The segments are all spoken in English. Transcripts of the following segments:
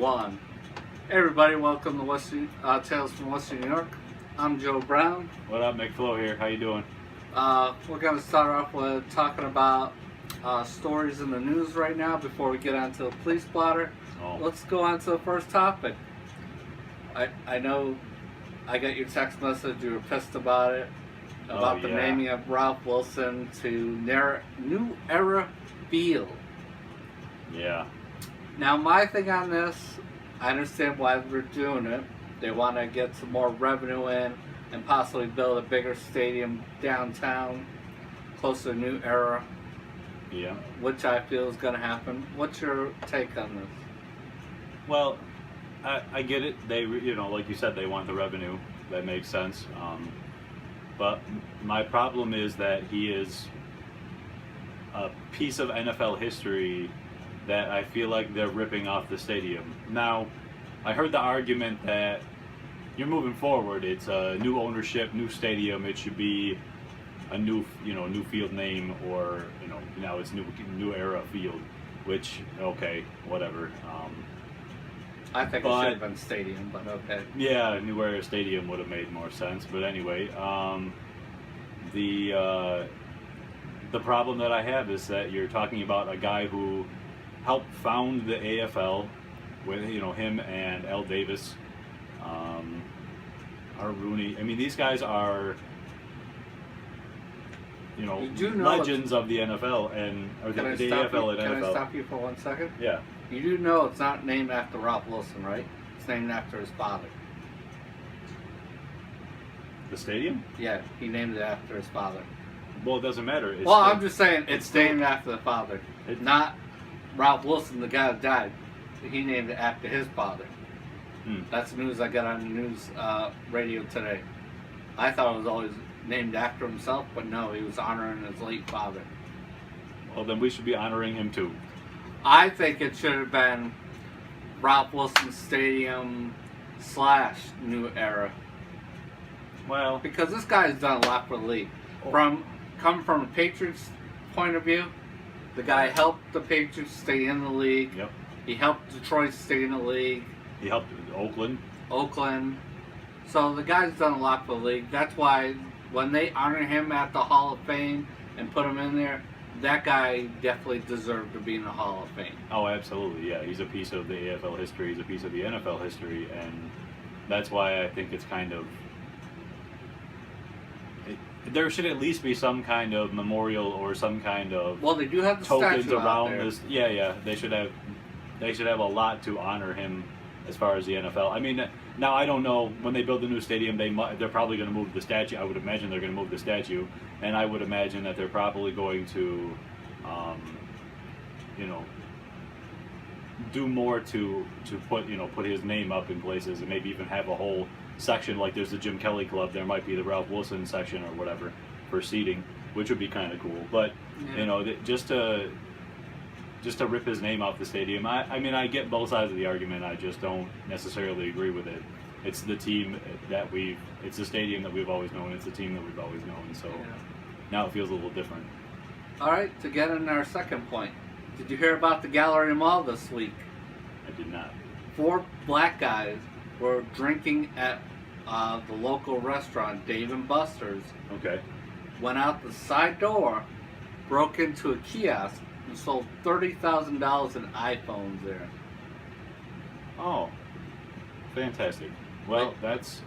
1. Hey everybody, welcome to Tales from Western New York. I'm Joe Brown. What up, McFlo here? How you doing? We're going to start off with talking about stories in the news right now before we get on to the police blotter. Oh. Let's go on to the first topic. I know I got your text message, you were pissed about it, about the naming of Ralph Wilson to New Era Field. Yeah. Now, my thing on this, I understand why they're doing it. They want to get some more revenue in and possibly build a bigger stadium downtown, close to the New Era. Yeah. Which I feel is going to happen. What's your take on this? Well, I get it. They, like you said, they want the revenue. That makes sense. But my problem is that he is a piece of NFL history that I feel like they're ripping off the stadium. Now, I heard the argument that you're moving forward. It's a new ownership, new stadium. It should be a new field name, or now it's New Era Field. Which, okay, whatever. I think it should have been stadium, but okay. Yeah, New Era Stadium would have made more sense. But anyway, the problem that I have is that you're talking about a guy who helped found the AFL with him and Al Davis, Rooney. I mean, these guys are legends of the NFL and the AFL and NFL. Can I stop you for 1 second? Yeah. You do know it's not named after Ralph Wilson, right? It's named after his father. The stadium? Yeah, he named it after his father. Well, it doesn't matter. I'm just saying it's named after the father. It's not Ralph Wilson, the guy that died. He named it after his father. That's the news I got on the news radio today. I thought it was always named after himself, but no, he was honoring his late father. Well, then we should be honoring him too. I think it should have been Ralph Wilson Stadium / New Era. Well, because this guy's done a lot for the league. Coming from a Patriots point of view, the guy helped the Patriots stay in the league. Yep. He helped Detroit stay in the league. He helped Oakland. So the guy's done a lot for the league. That's why when they honor him at the Hall of Fame and put him in there, that guy definitely deserved to be in the Hall of Fame. Oh, absolutely, yeah. He's a piece of the AFL history. He's a piece of the NFL history, and that's why I think it's kind of... there should at least be some kind of memorial or some kind of... Well, they do have the tokens statue around out there. this. Yeah. They should have a lot to honor him as far as the NFL. I mean, now I don't know, when they build the new stadium, they're probably going to move the statue. I would imagine they're going to move the statue, and I would imagine that they're probably going to, do more to put his name up in places, and maybe even have a whole section like there's the Jim Kelly Club. There might be the Ralph Wilson section or whatever for seating, which would be kind of cool. But just to rip his name off the stadium. I mean, I get both sides of the argument. I just don't necessarily agree with it. It's the team it's the stadium that we've always known. It's the team that we've always known. So now it feels a little different. All right, to get in our second point. Did you hear about the Gallery Mall this week? I did not. 4 black guys were drinking at the local restaurant, Dave & Buster's. Okay. Went out the side door, broke into a kiosk, and sold $30,000 in iPhones there. Oh, fantastic. Well, that's...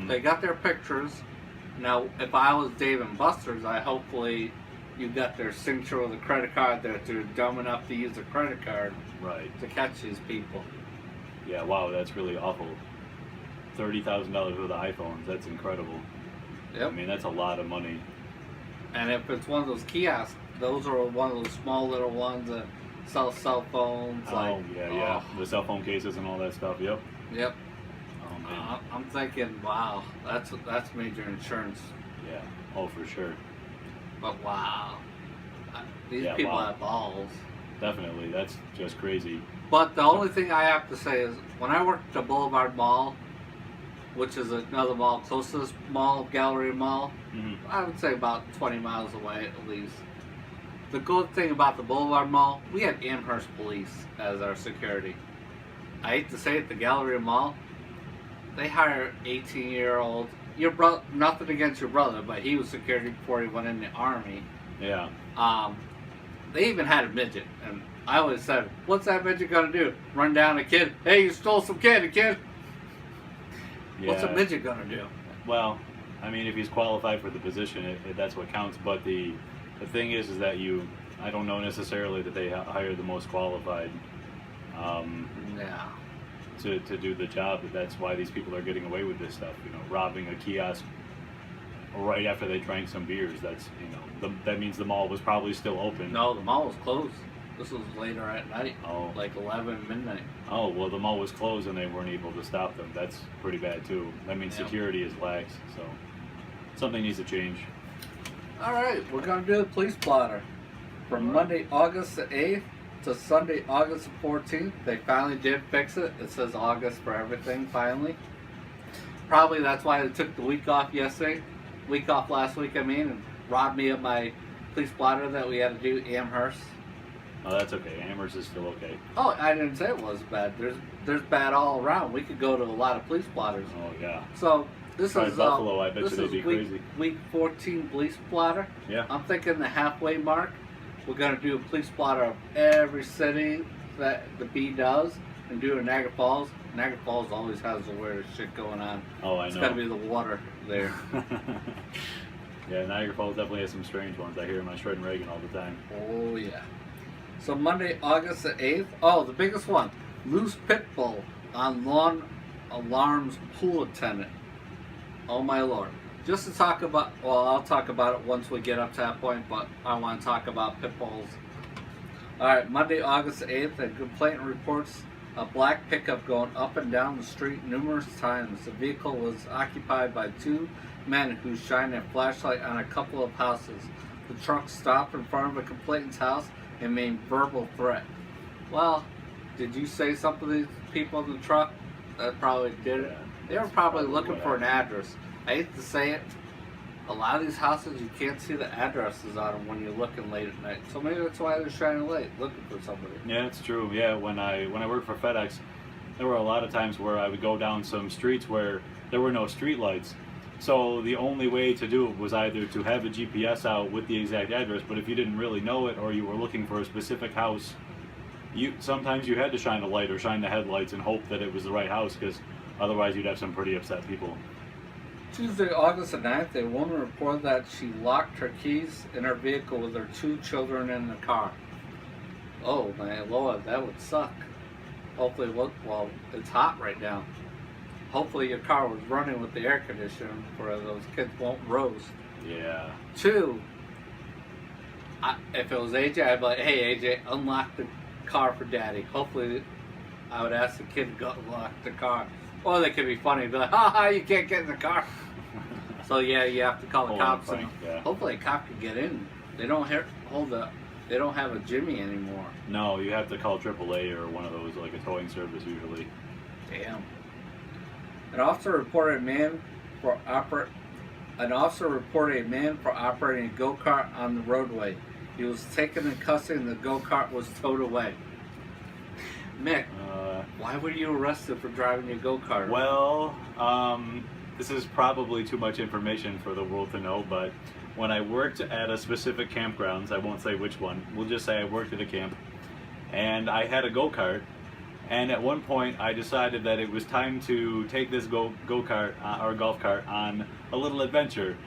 They got their pictures. Now, if I was Dave & Buster's, hopefully you got their signature with a credit card that they're dumb enough to use a credit card to catch these people. Yeah, wow, that's really awful. $30,000 worth of iPhones, that's incredible. Yep. I mean, that's a lot of money. And if it's one of those kiosks, those are one of those small little ones that sell cell phones. The cell phone cases and all that stuff. Yep. Oh man. I'm thinking, wow, that's major insurance. Yeah. Oh, for sure. But wow, these people have balls. Definitely, that's just crazy. But the only thing I have to say is, when I worked at Boulevard Mall, which is another mall close to this mall, Gallery Mall, I would say about 20 miles away at least. The good thing about the Boulevard Mall, we had Amherst Police as our security. I hate to say it, the Galleria Mall, they hire 18-year-olds. Nothing against your brother, but he was security before he went in the army. Yeah. They even had a midget, and I always said, "What's that midget gonna do? Run down a kid? Hey, you stole some candy, kid." Yeah. What's a midget gonna do? Well, I mean, if he's qualified for the position, that's what counts. But the thing is that I don't know necessarily that they hire the most qualified to do the job. That's why these people are getting away with this stuff. Robbing a kiosk right after they drank some beers. That's that means the mall was probably still open. No, the mall was closed. This was later at night. Oh. Like 11 midnight. Oh, well, the mall was closed and they weren't able to stop them. That's pretty bad too. That means security is lax. So something needs to change. All right, we're gonna do the police blotter from Monday, August the 8th to Sunday, August the 14th. They finally did fix it. It says August for everything finally. Probably that's why they took the week off last week, and robbed me of my police blotter that we had to do Amherst. Oh, that's okay. Amherst is still okay. Oh, I didn't say it was bad. There's bad all around. We could go to a lot of police blotters. Oh, yeah. So this is Buffalo. I bet you they'd be crazy. Week 14 police blotter. Yeah. I'm thinking the halfway mark. We're gonna do a police blotter of every city that the B does, and do a Niagara Falls. Niagara Falls always has the weirdest shit going on. Oh, I know. It's gotta be the water there. Yeah, Niagara Falls definitely has some strange ones. I hear them on Shred and Reagan all the time. Oh yeah. So Monday, August the 8th. Oh, the biggest one. Loose pit bull on lawn alarms pool attendant. Oh my lord. Just to talk about, well, I'll talk about it once we get up to that point, but I want to talk about pit bulls. Alright, Monday, August the 8th, a complainant reports a black pickup going up and down the street numerous times. The vehicle was occupied by two men who shined a flashlight on a couple of houses. The truck stopped in front of a complainant's house and made verbal threat. Well, did you say something to these people in the truck? That probably did it. They were probably looking for an address. I hate to say it, a lot of these houses you can't see the addresses on them when you're looking late at night. So maybe that's why they're shining late, looking for somebody. Yeah, it's true. Yeah, when I worked for FedEx, there were a lot of times where I would go down some streets where there were no street lights. So the only way to do it was either to have a GPS out with the exact address, but if you didn't really know it or you were looking for a specific house, sometimes you had to shine a light or shine the headlights and hope that it was the right house, because otherwise you'd have some pretty upset people. Tuesday, August the 9th, a woman reported that she locked her keys in her vehicle with her two children in the car. Oh my lord, that would suck. Hopefully, well, it's hot right now. Hopefully your car was running with the air conditioner where those kids won't roast. Yeah. 2, if it was AJ, I'd be like, hey AJ, unlock the car for daddy. Hopefully I would ask the kid to go unlock the car. Or they could be funny, be like, ha, you can't get in the car. So yeah, you have to call the cops. And hopefully a cop can get in. They don't they don't have a Jimmy anymore. No, you have to call AAA or one of those, like a towing service usually. Damn. An officer reported a man for operating a go-kart on the roadway. He was taken in custody and the go-kart was towed away. Mick, why were you arrested for driving a go-kart? Well, this is probably too much information for the world to know, but when I worked at a specific campgrounds, I won't say which one, we'll just say I worked at a camp, and I had a go-kart, and at one point I decided that it was time to take this go-kart or golf cart on a little adventure.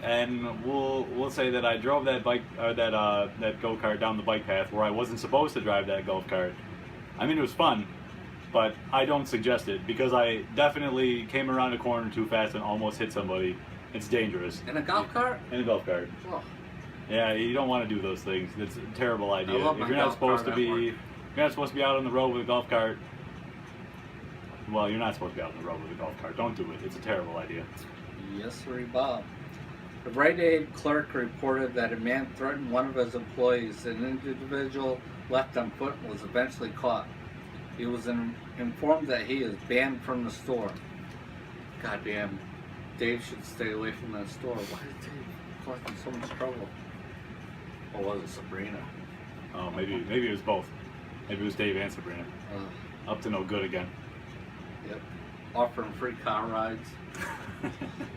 And we'll say that I drove that bike or that go-kart down the bike path where I wasn't supposed to drive that golf cart. I mean, it was fun, but I don't suggest it because I definitely came around a corner too fast and almost hit somebody. It's dangerous. In a golf cart? In a golf cart. Oh. Yeah, you don't want to do those things. It's a terrible idea. If you're not supposed to be out on the road with a golf cart. Well, you're not supposed to be out on the road with a golf cart. Don't do it. It's a terrible idea. Yes, sir, Bob. The Rite Aid clerk reported that a man threatened one of his employees. An individual left on foot and was eventually caught. He was informed that he is banned from the store. Goddamn, Dave should stay away from that store. Why is Dave causing so much trouble? Or was it Sabrina? Oh, maybe it was both. Maybe it was Dave and Sabrina. Up to no good again. Yep. Offering free car rides.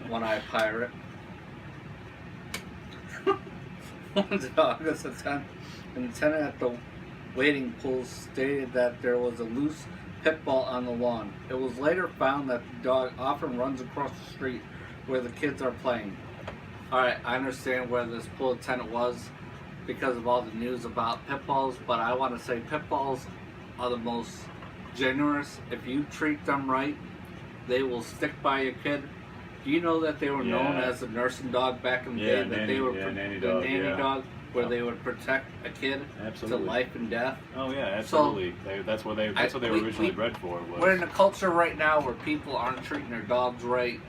One-eyed pirate. August 10th, an attendant at the waiting pool stated that there was a loose pit bull on the lawn. It was later found that the dog often runs across the street where the kids are playing. Alright, I understand where this pool attendant was because of all the news about pit bulls, but I want to say pit bulls are the most generous. If you treat them right, they will stick by your kid. Do you know that they were known as the nursing dog back in the day? That they were nanny the dog, nanny dog, where they would protect a kid to life and death. Oh yeah, absolutely. So, that's what they were originally bred for. We're in a culture right now where people aren't treating their dogs right.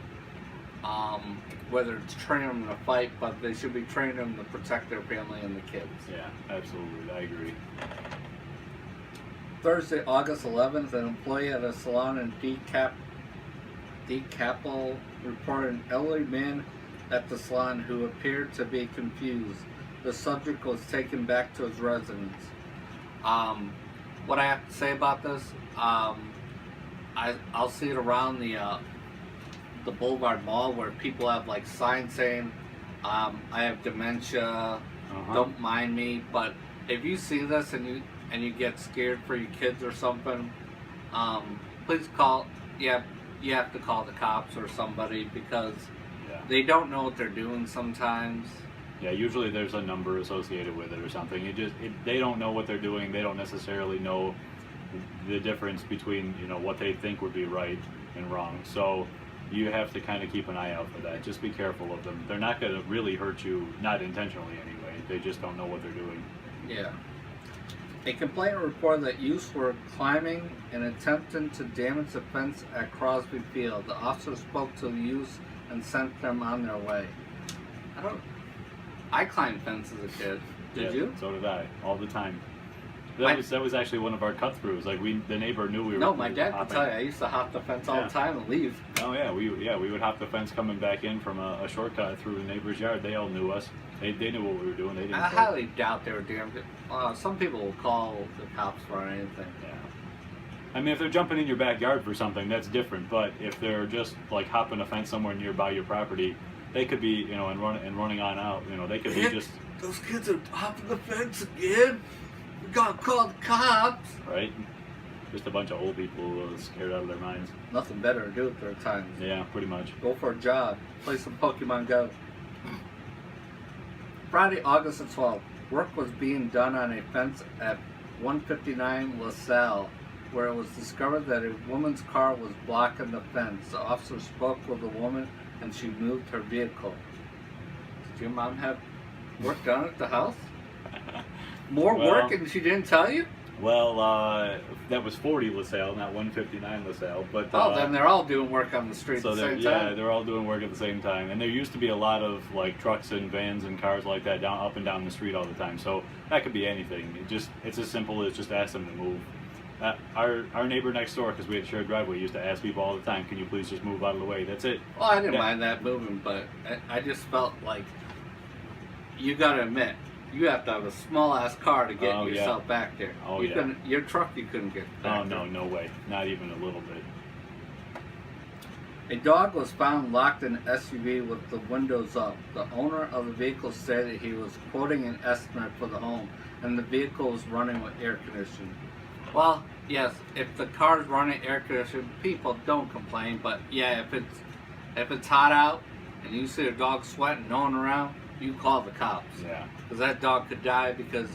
Whether it's training them to fight, but they should be training them to protect their family and the kids. Yeah, absolutely. I agree. Thursday, August 11th, an employee at a salon in DeKalb reported an elderly man at the salon who appeared to be confused. The subject was taken back to his residence. What I have to say about this, I'll see it around the Boulevard Mall where people have like signs saying, I have dementia, don't mind me. But if you see this and you get scared for your kids or something, please call. You have to call the cops or somebody because they don't know what they're doing sometimes. Yeah, usually there's a number associated with it or something. They don't know what they're doing. They don't necessarily know the difference between what they think would be right and wrong. So you have to kind of keep an eye out for that. Just be careful of them. They're not going to really hurt you, not intentionally anyway. They just don't know what they're doing. Yeah. A complainant reported that youths were climbing and attempting to damage the fence at Crosby Field. The officer spoke to the youths and sent them on their way. I climbed fences as a kid. Did you? So did I, all the time. That was actually one of our cut throughs. Like the neighbor knew we were. No, my dad could tell you. I used to hop the fence all the time and leave. Oh yeah, we would hop the fence coming back in from a shortcut through the neighbor's yard. They all knew us. They knew what we were doing. They didn't. I highly doubt they were doing it. Some people will call the cops for anything. Yeah. I mean, if they're jumping in your backyard for something, that's different. But if they're just like hopping a fence somewhere nearby your property, they could be, and running on out. They could be just. Those kids are hopping the fence again. We gotta call the cops. Right. Just a bunch of old people scared out of their minds. Nothing better to do at their times. Yeah, pretty much. Go for a jog. Play some Pokemon Go. Friday, August the 12th. Work was being done on a fence at 159 LaSalle, where it was discovered that a woman's car was blocking the fence. The officer spoke with the woman and she moved her vehicle. Did your mom have work done at the house? More work and she didn't tell you? Well, that was 40 LaSalle, not 159 LaSalle. But then they're all doing work on the street at the same time. Yeah, they're all doing work at the same time. And there used to be a lot of like trucks and vans and cars like that up and down the street all the time. So that could be anything. It's as simple as just ask them to move. Our neighbor next door, because we had a shared driveway, used to ask people all the time, "Can you please just move out of the way?" That's it. Well, I didn't mind that moving, but I just felt like you got to admit. You have to have a small-ass car to get yourself back there. Oh, Your truck, you couldn't get back there. Oh, no way. Not even a little bit. A dog was found locked in an SUV with the windows up. The owner of the vehicle stated he was quoting an estimate for the home, and the vehicle was running with air conditioning. Well, yes, if the car's running air conditioning, people don't complain, but yeah, if it's hot out, and you see a dog sweating, no one around, you call the cops. Yeah. Because that dog could die because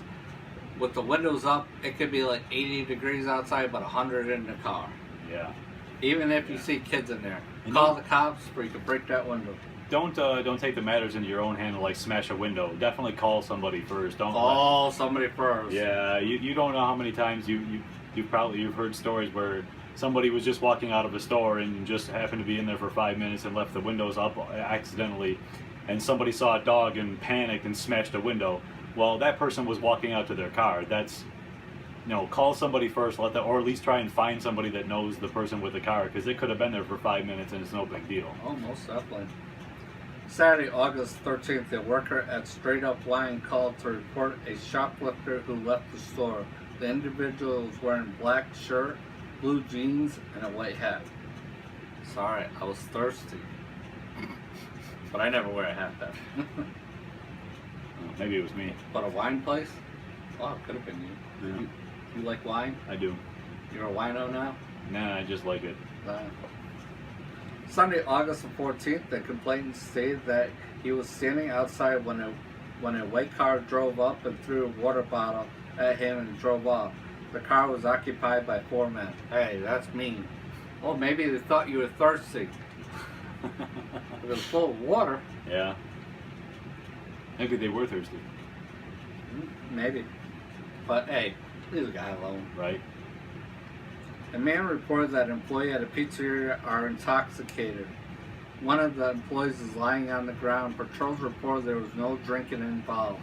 with the windows up, it could be like 80 degrees outside, but 100 in the car. Yeah. Even if you see kids in there, call the cops or you can break that window. Don't take the matters into your own hand and like smash a window. Definitely call somebody first. Call somebody first. Yeah. You don't know how many times you've heard stories where somebody was just walking out of a store and just happened to be in there for 5 minutes and left the windows up accidentally. And somebody saw a dog and panicked and smashed a window. Well, that person was walking out to their car. That's, call somebody first, or at least try and find somebody that knows the person with the car, because it could have been there for 5 minutes and it's no big deal. Oh, most definitely. Saturday, August 13th, a worker at Straight Up Line called to report a shoplifter who left the store. The individual was wearing black shirt blue jeans, and a white hat. Sorry, I was thirsty. But I never wear a hat then. Maybe it was me. But a wine place? Oh, it could have been you. Yeah. You like wine? I do. You're a wino now? Nah, I just like it. Sunday, August the 14th, the complainant stated that he was standing outside when a white car drove up and threw a water bottle at him and drove off. The car was occupied by 4 men. Hey, that's mean. Well, maybe they thought you were thirsty. It was full of water. Yeah. Maybe they were thirsty. Maybe. But hey, leave the guy alone. Right. A man reported that employees at a pizzeria are intoxicated. One of the employees is lying on the ground. Patrols reported there was no drinking involved.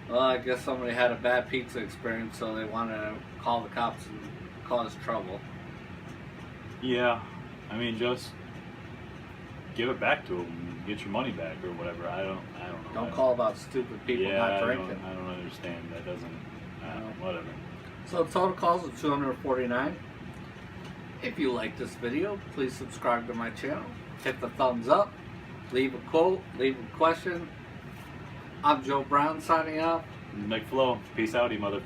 Well, I guess somebody had a bad pizza experience, so they wanted to call the cops and cause trouble. Yeah. I mean, just give it back to them. Get your money back or whatever. I don't know. Don't call about stupid people not drinking. I don't understand. That doesn't. Whatever. So total calls of 249. If you like this video, please subscribe to my channel. Hit the thumbs up. Leave a quote. Leave a question. I'm Joe Brown signing off. McFlow. Peace out, you motherfucker.